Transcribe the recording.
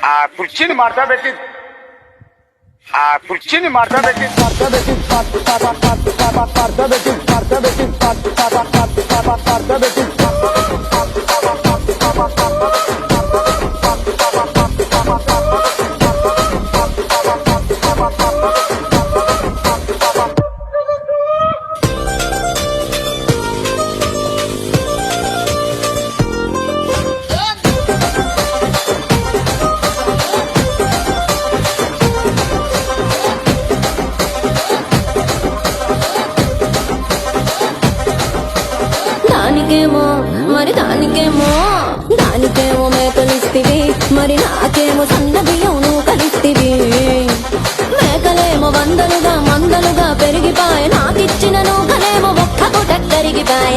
ఆ కుర్చీని మార్తా పెట్టి దానికేమో మేకలిస్తివి, మరి నాకేమో సన్న బియ్యం నువ్వు కలిస్తివి. మేకలేమో వందలుగా మందలుగా పెరిగిపాయ, నాకిచ్చిన నూకలేమో ఒక్క పూట కరిగిపాయ.